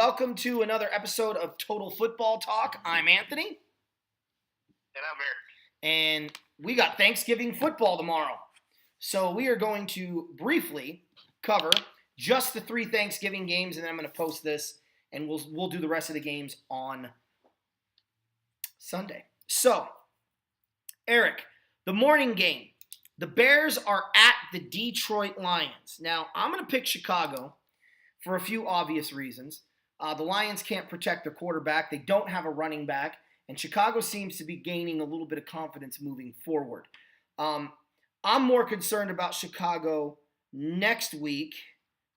welcome to another episode of Total Football Talk. I'm Anthony. And I'm Eric. And we got Thanksgiving football tomorrow. So we are going to briefly cover just the 3 Thanksgiving games, and then I'm going to post this, and we'll do the rest of the games on Sunday. So, Eric, the morning game. The Bears are at the Detroit Lions. Now, I'm going to pick Chicago for a few obvious reasons. The Lions can't protect their quarterback. They don't have a running back. And Chicago seems to be gaining a little bit of confidence moving forward. I'm more concerned about Chicago next week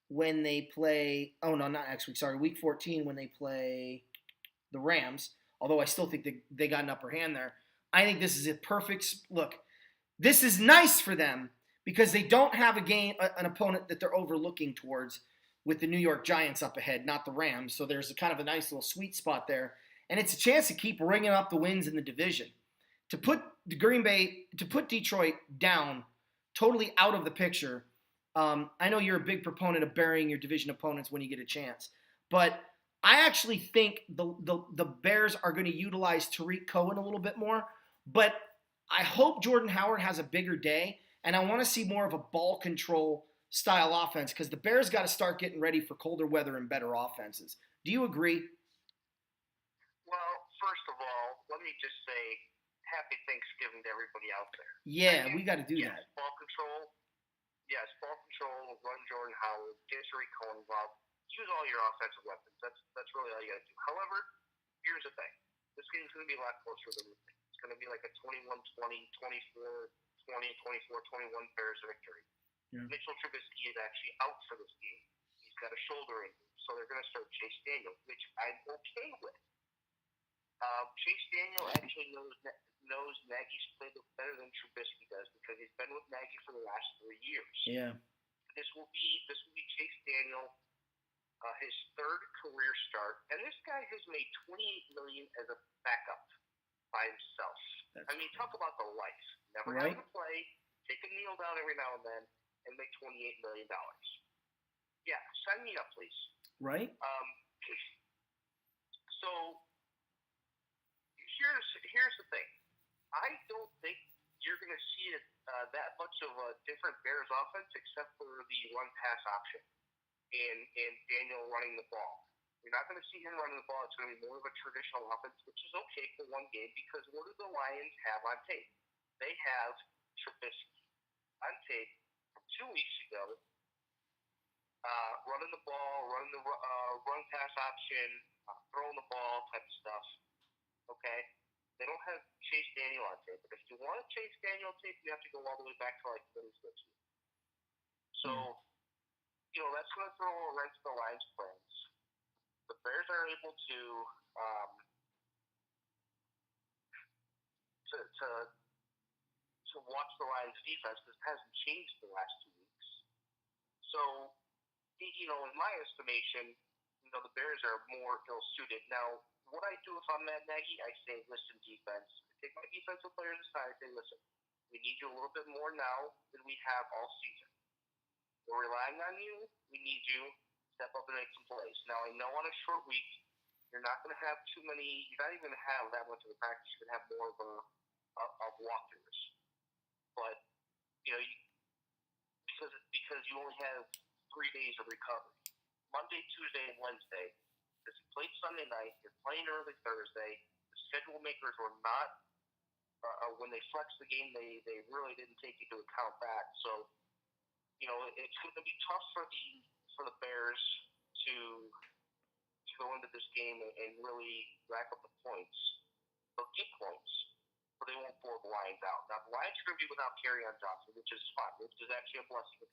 when they play – oh, no, not next week. Sorry, week 14 when they play the Rams, although I still think they got an upper hand there. I think this is a perfect – look, this is nice for them because they don't have an opponent that they're overlooking towards with the New York Giants up ahead, not the Rams. So there's a kind of a nice little sweet spot there. And it's a chance to keep ringing up the wins in the division. To put Detroit down, totally out of the picture, I know you're a big proponent of burying your division opponents when you get a chance. But I actually think the Bears are going to utilize Tariq Cohen a little bit more. But I hope Jordan Howard has a bigger day, and I want to see more of a ball control style offense because the Bears got to start getting ready for colder weather and better offenses. Do you agree? Well, first of all, let me just say happy Thanksgiving to everybody out there. Yeah, we got to do that. Ball control. Yes, ball control, run Jordan Howard, get Tariq Cohen involved. Use all your offensive weapons. That's really all you got to do. However, here's the thing. This game's going to be a lot closer than we think. It's going to be like a 21-20, 24-20, 24-21 Bears victory. Yeah. Mitchell Trubisky is actually out for this game. He's got a shoulder injury, so they're going to start Chase Daniel, which I'm okay with. Chase Daniel actually knows Nagy's playbook better than Trubisky does because he's been with Nagy for the last 3 years. Yeah. This will be Chase Daniel, his third career start, and this guy has made $28 million as a backup by himself. Talk about the life. Never having to play, take a kneel down every now and then, and make $28 million. Yeah, sign me up, please. Right. So here's the thing. I don't think you're going to see that much of a different Bears offense except for the run-pass option and Daniel running the ball. You're not going to see him running the ball. It's going to be more of a traditional offense, which is okay for one game because what do the Lions have on tape? They have Trubisky on tape from 2 weeks ago, running the ball, running the run-pass option, throwing the ball type of stuff. Okay? They don't have Chase Daniel on tape. But if you want to Chase Daniel on tape, you have to go all the way back to like 2016. So, that's going to throw a wrench to the Lions' plans. The Bears are able to watch the Lions' defense because it hasn't changed the last 2 weeks. So, in my estimation, the Bears are more ill-suited. Now, what I do if I'm Matt Nagy, I say, listen, defense. I take my defensive players aside and say, listen, we need you a little bit more now than we have all season. We're relying on you. We need you to step up and make some plays. Now, I know on a short week, you're not going to have too many. You're not even going to have that much of a practice. You're going to have more of walkthroughs. But because you only have 3 days of recovery, Monday, Tuesday, and Wednesday. Because you played Sunday night, you're playing early Thursday. The schedule makers were not. When they flexed the game, they really didn't take into account that. So, it's going to be tough for the Bears to go into this game and really rack up the points. They'll get points, but they won't blow the Lions out. Now, the Lions are going to be without Kerryon Johnson, which is fine, which is actually a blessing.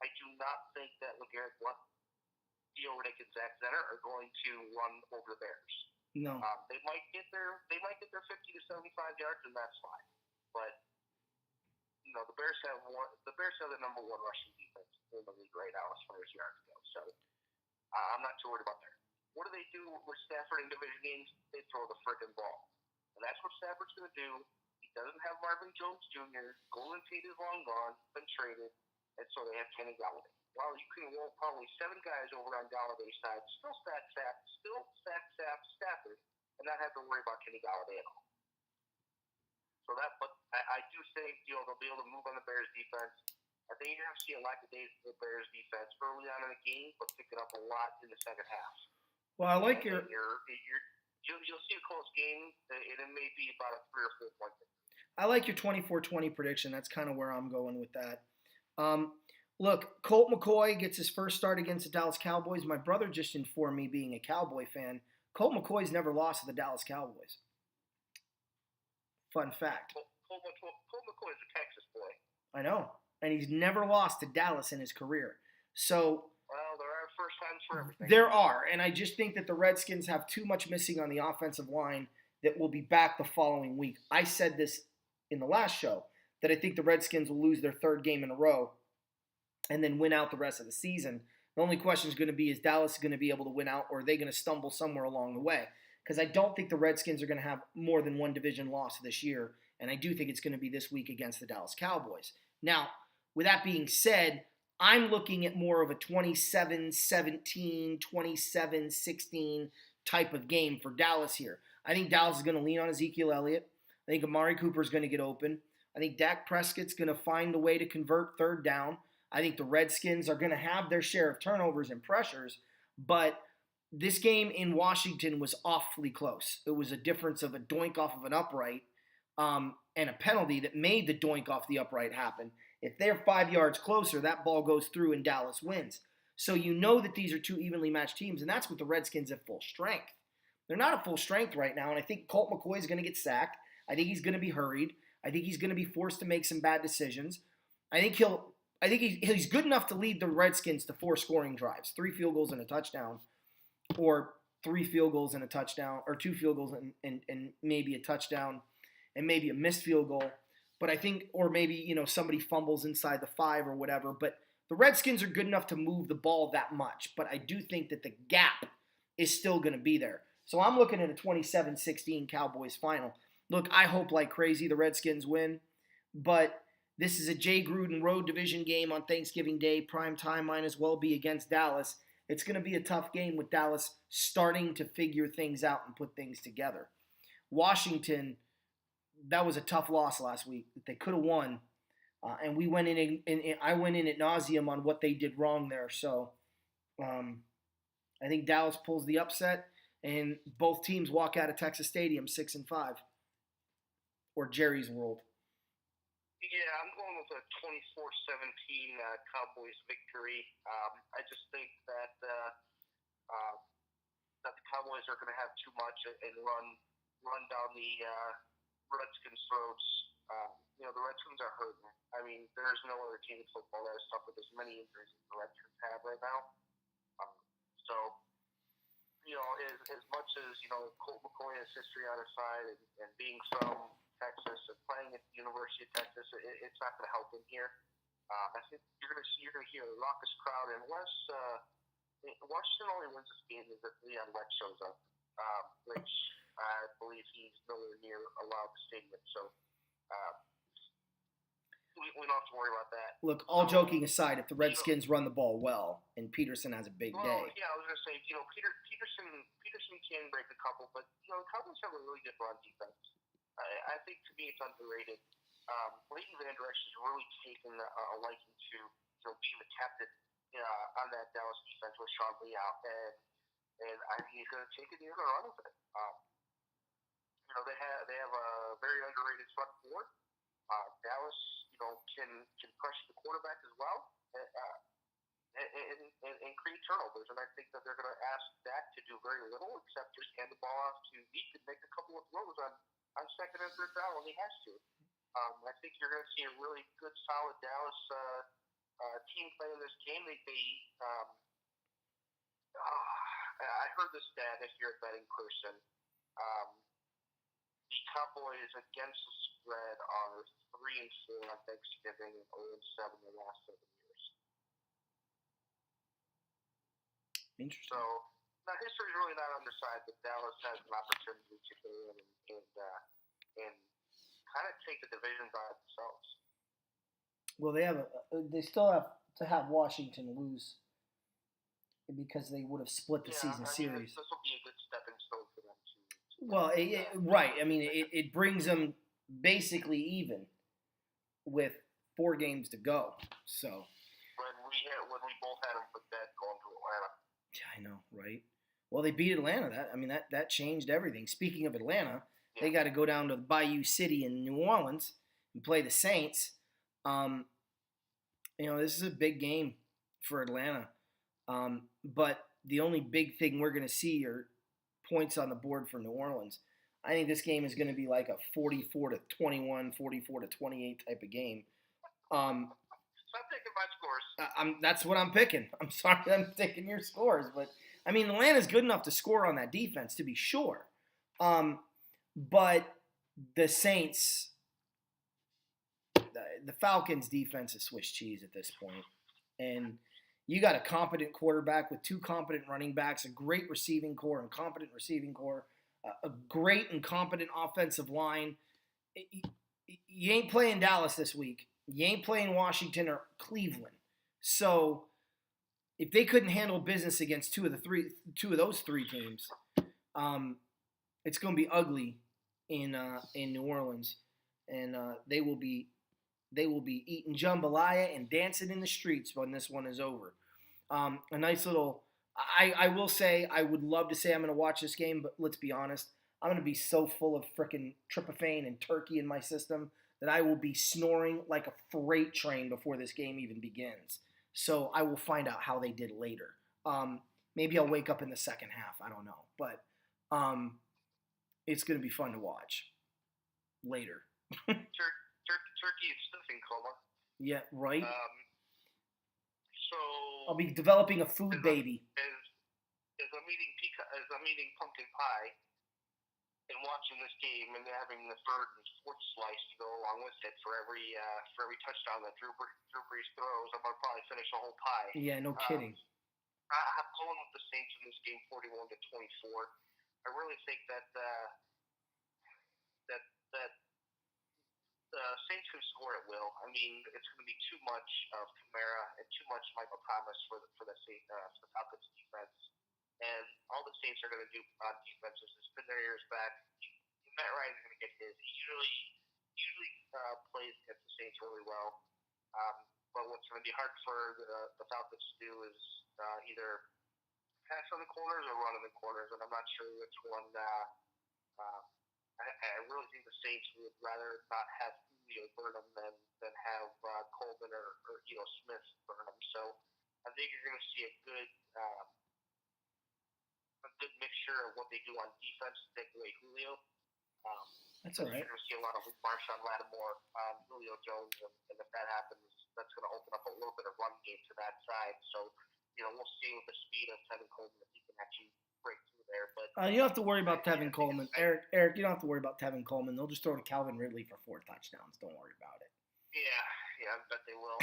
I do not think that LeGarrette Blount, Theo Riddick, and Zach Zenner are going to run over the Bears. No. They might get their 50 to 75 yards, and that's fine. But the Bears have the number 1 rushing defense in the league right now as far as yards go. So I'm not too worried about that. What do they do with Stafford in division games? They throw the frickin' ball, and that's what Stafford's going to do. He doesn't have Marvin Jones Jr. Golden Tate is long gone, been traded, and so they have Kenny Galladay. Well, you can roll probably 7 guys over on Galladay's side, still stack Stafford, and not have to worry about Kenny Galladay at all. So but I do think they'll be able to move on the Bears defense. I think you're going to see a lack of days for the Bears defense early on in the game, but pick it up a lot in the second half. Well, I like you'll see a close game, and it may be about a 3 or 4 point game. I like your 24-20 prediction. That's kind of where I'm going with that. Look, Colt McCoy gets his first start against the Dallas Cowboys. My brother just informed me, being a Cowboy fan, Colt McCoy's never lost to the Dallas Cowboys. Fun fact. Colt McCoy is a Texas boy. I know. And he's never lost to Dallas in his career. So, well, there are first times for everything. There are. And I just think that the Redskins have too much missing on the offensive line that will be back the following week. I said this in the last show, that I think the Redskins will lose their third game in a row and then win out the rest of the season. The only question is going to be, is Dallas going to be able to win out, or are they going to stumble somewhere along the way? Because I don't think the Redskins are going to have more than one division loss this year, and I do think it's going to be this week against the Dallas Cowboys. Now, with that being said, I'm looking at more of a 27-17, 27-16 type of game for Dallas here. I think Dallas is going to lean on Ezekiel Elliott. I think Amari Cooper is going to get open. I think Dak Prescott's going to find a way to convert third down. I think the Redskins are going to have their share of turnovers and pressures, but this game in Washington was awfully close. It was a difference of a doink off of an upright and a penalty that made the doink off the upright happen. If they're 5 yards closer, that ball goes through and Dallas wins. So you know that these are two evenly matched teams, and that's with the Redskins at full strength. They're not at full strength right now, and I think Colt McCoy is going to get sacked. I think he's going to be hurried. I think he's going to be forced to make some bad decisions. I think he's good enough to lead the Redskins to 4 scoring drives, 3 field goals and a touchdown, or 3 field goals and a touchdown, or 2 field goals and maybe a touchdown, and maybe a missed field goal. But I think, or maybe, somebody fumbles inside the 5 or whatever. But the Redskins are good enough to move the ball that much. But I do think that the gap is still going to be there. So I'm looking at a 27-16 Cowboys final. Look, I hope like crazy the Redskins win. But this is a Jay Gruden Road Division game on Thanksgiving Day. Prime time might as well be against Dallas. It's going to be a tough game with Dallas starting to figure things out and put things together. Washington, that was a tough loss last week that they could have won. And we went in and I went in ad nauseum on what they did wrong there. So I think Dallas pulls the upset, and both teams walk out of Texas Stadium 6-5, or Jerry's World. Yeah, I'm going with a 24-17 Cowboys victory. I just think that the Cowboys are going to have too much and run down the Redskins' throats. The Redskins are hurting. I mean, there's no other team in football that has suffered as many injuries as the Redskins have right now. As much as, Colt McCoy has history on his side and being from Texas and playing at the University of Texas, it's not going to help him here. I think you're going to hear a raucous crowd, unless Washington only wins this game if Leon Lex shows up, which I believe he's nowhere near allowed the stadium. So we don't have to worry about that. Look, all joking aside, if the Redskins run the ball well and Peterson has a big day. Yeah, I was going to say, Peterson can break a couple, but the Cowboys have a really good run defense. I think, to me, it's underrated. Leighton Vander Esch has really taken a liking to being the captain on that Dallas defense with Sean Lee out, and I think he's going to take it and run with it. They have a very underrated front four. Dallas, can pressure the quarterback as well and create turnovers. And I think that they're going to ask Dak to do very little except just hand the ball off to Zeke and make a couple of throws on second and third down when he has to. I think you're going to see a really good, solid Dallas team playing this game. I heard this stat if you're a betting person. The Cowboys against the spread are 3-4 on Thanksgiving and 0-7 in the last 7 years. Interesting. So now history is really not on their side, but Dallas has an opportunity to go in and kind of take the division by themselves. Well, they still have to have Washington lose because they would have split the Yeah, season series. This will be a good stepping stone for them too. Well, right. I mean, it brings them basically even with 4 games to go. So when we both had them put that going to Atlanta. yeah, I know, right? Well, they beat Atlanta. That changed everything. Speaking of Atlanta, they got to go down to Bayou City in New Orleans and play the Saints. This is a big game for Atlanta. But the only big thing we're going to see are points on the board for New Orleans. I think this game is going to be like a 44-21, 44-28 type of game. So I'm taking my scores. That's what I'm picking. I'm sorry I'm taking your scores, but I mean Atlanta's good enough to score on that defense to be sure. But the Saints, the Falcons' defense is Swiss cheese at this point, and you got a competent quarterback with 2 competent running backs, a great receiving core and competent receiving core, a great and competent offensive line. You ain't playing Dallas this week. You ain't playing Washington or Cleveland. So if they couldn't handle business against two of those 3 teams, it's going to be ugly in New Orleans, and they will be eating jambalaya and dancing in the streets when this one is over. A nice little. I will say I would love to say I'm going to watch this game, but let's be honest, I'm going to be so full of frickin' tryptophan and turkey in my system that I will be snoring like a freight train before this game even begins. So I will find out how they did later. Maybe I'll wake up in the second half. I don't know, but it's going to be fun to watch later. Turkey is stuffing coma. Yeah, right. So I'll be developing a food baby. As I'm eating pumpkin pie and watching this game and having the 3rd and 4th slice to go along with it for every touchdown that Drew Brees throws, I'm gonna probably finish the whole pie. Yeah, no kidding. I'm going with the Saints in this game, 41-24. I really think that the Saints can score at will. I mean, it's going to be too much of Kamara and too much Michael Thomas for the Falcons defense. And all the Saints are going to do on defense is spin their ears back. Matt Ryan's going to get his. He usually plays against the Saints really well. But what's going to be hard for the Falcons to do is either pass on the corners or run in the corners, and I'm not sure which one. I really think the Saints would rather not have Julio burn them than have Coleman or Ito Smith burn them. So I think you're going to see a good mixture of what they do on defense to take away Julio. That's all right. You're going to see a lot of Marshawn Lattimore, Julio Jones, and if that happens, that's going to open up a little bit of run game to that side. So, we'll see with the speed of Tevin Coleman if he can actually break through there. But you don't have to worry about Tevin Coleman. Eric, you don't have to worry about Tevin Coleman. They'll just throw to Calvin Ridley for 4 touchdowns. Don't worry about it. Yeah, I bet they will.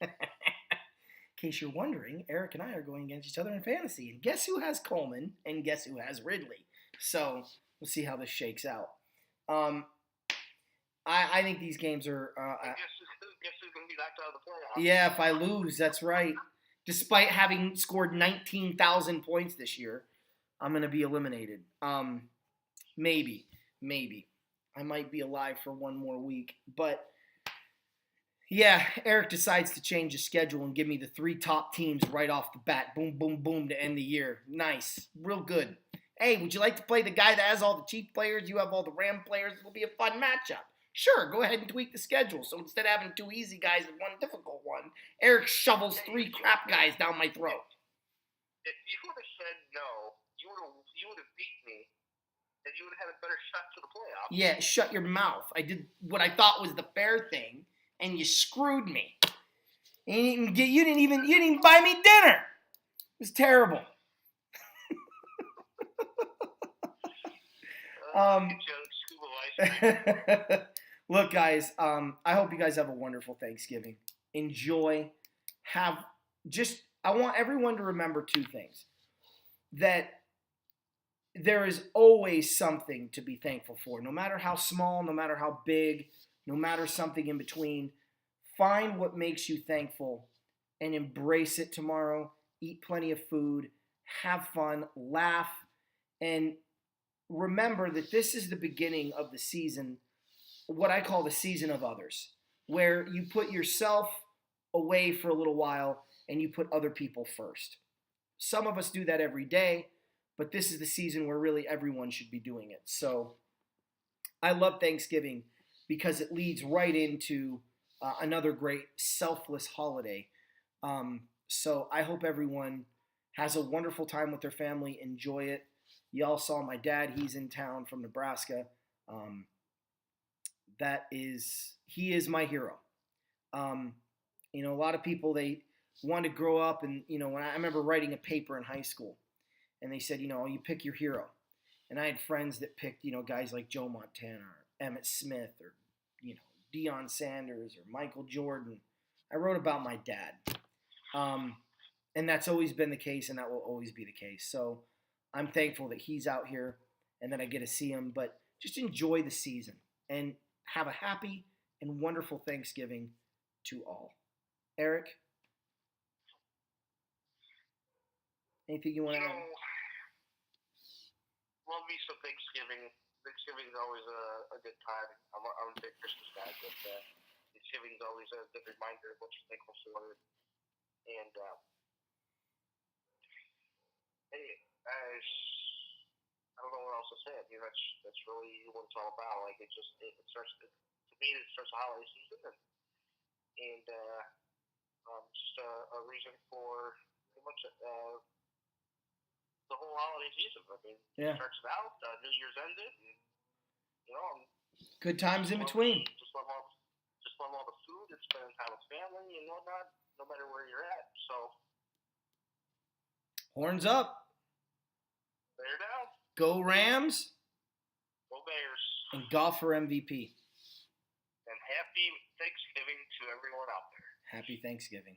In case you're wondering, Eric and I are going against each other in fantasy. And guess who has Coleman and guess who has Ridley? So we'll see how this shakes out. I think these games are. Guess who's going to be knocked out of the playoffs? Yeah, if I lose, that's right. Despite having scored 19,000 points this year, I'm going to be eliminated. Maybe. I might be alive for one more week. But, yeah, Eric decides to change the schedule and give me the 3 top teams right off the bat. Boom, boom, boom to end the year. Nice. Real good. Hey, would you like to play the guy that has all the Chief players? You have all the Ram players. It'll be a fun matchup. Sure, go ahead and tweak the schedule. So instead of having 2 easy guys and 1 difficult one, Eric shovels 3 crap guys down my throat. If you would have said no, you would have beat me, and you would have had a better shot to the playoffs. Yeah, shut your mouth. I did what I thought was the fair thing, and you screwed me. You didn't even buy me dinner. It was terrible. Look, guys, I hope you guys have a wonderful Thanksgiving. Enjoy. I want everyone to remember 2 things. That there is always something to be thankful for. No matter how small, no matter how big, no matter something in between. Find what makes you thankful and embrace it tomorrow. Eat plenty of food, have fun, laugh, and remember that this is the beginning of the season, what I call the season of others, where you put yourself away for a little while and you put other people first. Some of us do that every day, but this is the season where really everyone should be doing it. So I love Thanksgiving because it leads right into another great selfless holiday. So I hope everyone has a wonderful time with their family. Enjoy it. Y'all saw my dad. He's in town from Nebraska. He is my hero. A lot of people, they want to grow up, and when I remember writing a paper in high school, and they said, you pick your hero, and I had friends that picked, guys like Joe Montana or Emmett Smith or Deion Sanders or Michael Jordan. I wrote about my dad, and that's always been the case, and that will always be the case. So I'm thankful that he's out here and that I get to see him. But just enjoy the season and have a happy and wonderful Thanksgiving to all. Eric, anything you want to add? Love me some Thanksgiving. Thanksgiving is always a good time. I'm a big Christmas guy, but Thanksgiving is always a good reminder of what you're thankful for. And hey, I don't know what else to say. I mean, that's really what it's all about. Like it starts to me. It starts the holiday season, and just a reason for pretty much the whole holiday season. I mean, yeah. It starts out, New Year's ended, and good times in between. Just love all the food and spending time with family and whatnot, no matter where you're at. So, horns up. Bear down. Go Rams. Go Bears. And golf for MVP. And happy Thanksgiving to everyone out there. Happy Thanksgiving.